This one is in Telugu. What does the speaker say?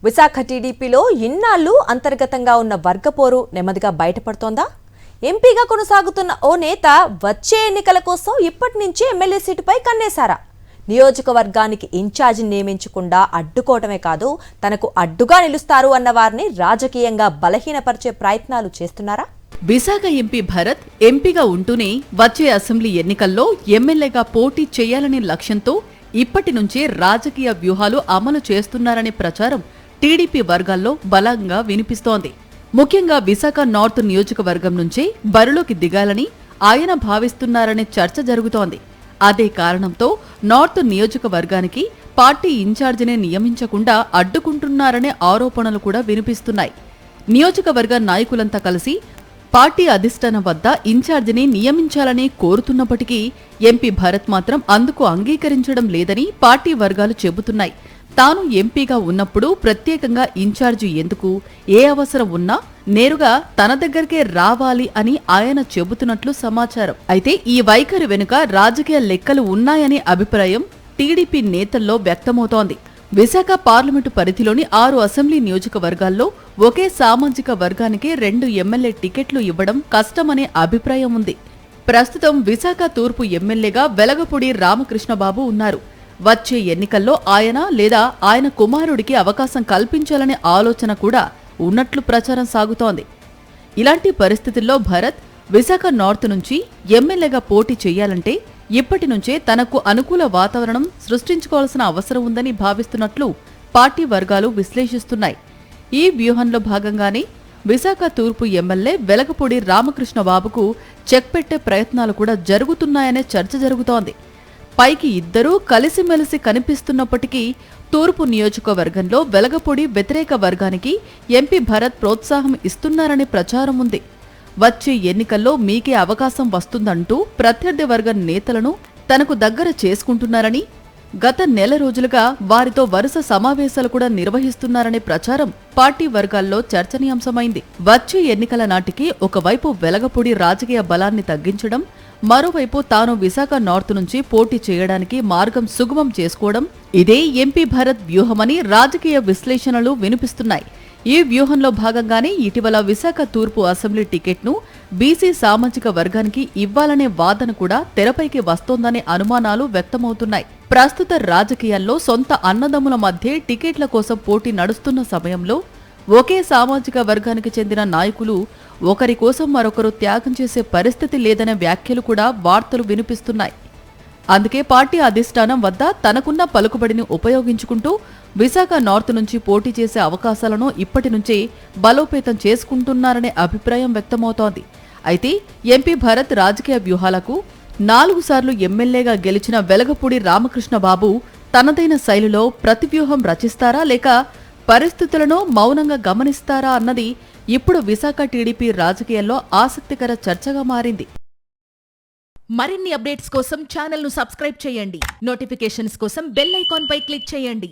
విశాఖ టీడీపీలో ఇన్నాళ్లు అంతర్గతంగా ఉన్న వర్గపోరు నెమ్మదిగా బయటపడుతోందా? ఎంపీగా కొనసాగుతున్న ఓ నేత వచ్చే ఎన్నికల కోసం ఇప్పటి నుంచి ఎమ్మెల్యే సీటుపై కన్నేశారా? నియోజకవర్గానికి ఇన్ఛార్జిని నియమించకుండా అడ్డుకోవటమే కాదు, తనకు అడ్డుగా నిలుస్తారు అన్న వారిని రాజకీయంగా బలహీనపరిచే ప్రయత్నాలు చేస్తున్నారా? విశాఖ ఎంపీ భరత్ ఎంపీగా ఉంటూనే వచ్చే అసెంబ్లీ ఎన్నికల్లో ఎమ్మెల్యేగా పోటీ చేయాలనే లక్ష్యంతో ఇప్పటి నుంచే రాజకీయ వ్యూహాలు అమలు చేస్తున్నారనే ప్రచారం టీడీపీ వర్గాల్లో బలంగా వినిపిస్తోంది. ముఖ్యంగా విశాఖ నార్త్ నియోజకవర్గం నుంచే బరిలోకి దిగాలని ఆయన భావిస్తున్నారనే చర్చ జరుగుతోంది. అదే కారణంతో నార్త్ నియోజకవర్గానికి పార్టీ ఇన్ఛార్జినే నియమించకుండా అడ్డుకుంటున్నారనే ఆరోపణలు కూడా వినిపిస్తున్నాయి. నియోజకవర్గ నాయకులంతా కలిసి పార్టీ అధిష్టానం వద్ద ఇన్ఛార్జిని నియమించాలని కోరుతున్నప్పటికీ ఎంపీ భరత్ మాత్రం అందుకు అంగీకరించడం లేదని పార్టీ వర్గాలు చెబుతున్నాయి. తాను ఎంపీగా ఉన్నప్పుడు ప్రత్యేకంగా ఇన్ఛార్జి ఎందుకు, ఏ అవసరం ఉన్నా నేరుగా తన దగ్గరికే రావాలి అని ఆయన చెబుతున్నట్లు సమాచారం. అయితే ఈ వైఖరి వెనుక రాజకీయ లెక్కలు ఉన్నాయనే అభిప్రాయం టీడీపీ నేతల్లో వ్యక్తమవుతోంది. విశాఖ పార్లమెంటు పరిధిలోని 6 అసెంబ్లీ నియోజకవర్గాల్లో ఒకే సామాజిక వర్గానికి 2 ఎమ్మెల్యే టికెట్లు ఇవ్వడం కష్టమనే అభిప్రాయం ఉంది. ప్రస్తుతం విశాఖ తూర్పు ఎమ్మెల్యేగా వెలగపూడి రామకృష్ణబాబు ఉన్నారు. వచ్చే ఎన్నికల్లో ఆయన లేదా ఆయన కుమారుడికి అవకాశం కల్పించాలనే ఆలోచన కూడా ఉన్నట్లు ప్రచారం సాగుతోంది. ఇలాంటి పరిస్థితుల్లో భరత్ విశాఖ నార్త్ నుంచి ఎమ్మెల్యేగా పోటీ చేయాలంటే ఇప్పటి నుంచే తనకు అనుకూల వాతావరణం సృష్టించుకోవాల్సిన అవసరం ఉందని భావిస్తున్నట్లు పార్టీ వర్గాలు విశ్లేషిస్తున్నాయి. ఈ వ్యూహంలో భాగంగానే విశాఖ తూర్పు ఎమ్మెల్యే వెలగపూడి రామకృష్ణబాబుకు చెక్ పెట్టే ప్రయత్నాలు కూడా జరుగుతున్నాయనే చర్చ జరుగుతోంది. పైకి ఇద్దరూ కలిసిమెలిసి కనిపిస్తున్నప్పటికీ తూర్పు నియోజకవర్గంలో వెలగపూడి వ్యతిరేక వర్గానికి ఎంపీ భరత్ ప్రోత్సాహం ఇస్తున్నారనే ప్రచారం ఉంది. వచ్చే ఎన్నికల్లో మీకే అవకాశం వస్తుందంటూ ప్రత్యర్థి వర్గ నేతలను తనకు దగ్గర చేసుకుంటున్నారని, గత నెల రోజులుగా వారితో వరుస సమావేశాలు కూడా నిర్వహిస్తున్నారనే ప్రచారం పార్టీ వర్గాల్లో చర్చనీయాంశమైంది. వచ్చే ఎన్నికల నాటికి ఒకవైపు వెలగపూడి రాజకీయ బలాన్ని తగ్గించడం, మరోవైపు తాను విశాఖ నార్త్ నుంచి పోటీ చేయడానికి మార్గం సుగమం చేసుకోవడం ఇదే ఎంపీ భరత్ వ్యూహమని రాజకీయ విశ్లేషణలు వినిపిస్తున్నాయి. ఈ వ్యూహంలో భాగంగానే ఇటీవల విశాఖ తూర్పు అసెంబ్లీ టికెట్ను బీసీ సామాజిక వర్గానికి ఇవ్వాలనే వాదన కూడా తెరపైకి వస్తోందనే అనుమానాలు వ్యక్తమవుతున్నాయి. ప్రస్తుత రాజకీయాల్లో సొంత అన్నదమ్ముల మధ్య టికెట్ల కోసం పోటీ నడుస్తున్న సమయంలో ఒకే సామాజిక వర్గానికి చెందిన నాయకులు ఒకరి కోసం మరొకరు త్యాగం చేసే పరిస్థితి లేదనే వ్యాఖ్యలు కూడా వార్తలు వినిపిస్తున్నాయి. అందుకే పార్టీ అధిష్టానం వద్ద తనకున్న పలుకుబడిని ఉపయోగించుకుంటూ విశాఖ నార్త్ నుంచి పోటీ చేసే అవకాశాలను ఇప్పటి నుంచే బలోపేతం చేసుకుంటున్నారనే అభిప్రాయం వ్యక్తమవుతోంది. అయితే ఎంపీ భరత్ రాజకీయ వ్యూహాలకు 4 సార్లు ఎమ్మెల్యేగా గెలిచిన వెలగపూడి రామకృష్ణబాబు తనదైన శైలిలో ప్రతివ్యూహం రచిస్తారా, లేక పరిస్థితులను మౌనంగా గమనిస్తారా అన్నది ఇప్పుడు విశాఖ టీడీపీ రాజకీయాల్లో ఆసక్తికర చర్చగా మారింది. మరిన్ని అప్డేట్స్ కోసం ఛానల్ను సబ్స్క్రైబ్ చేయండి. నోటిఫికేషన్స్ కోసం బెల్ ఐకాన్ పై క్లిక్ చేయండి.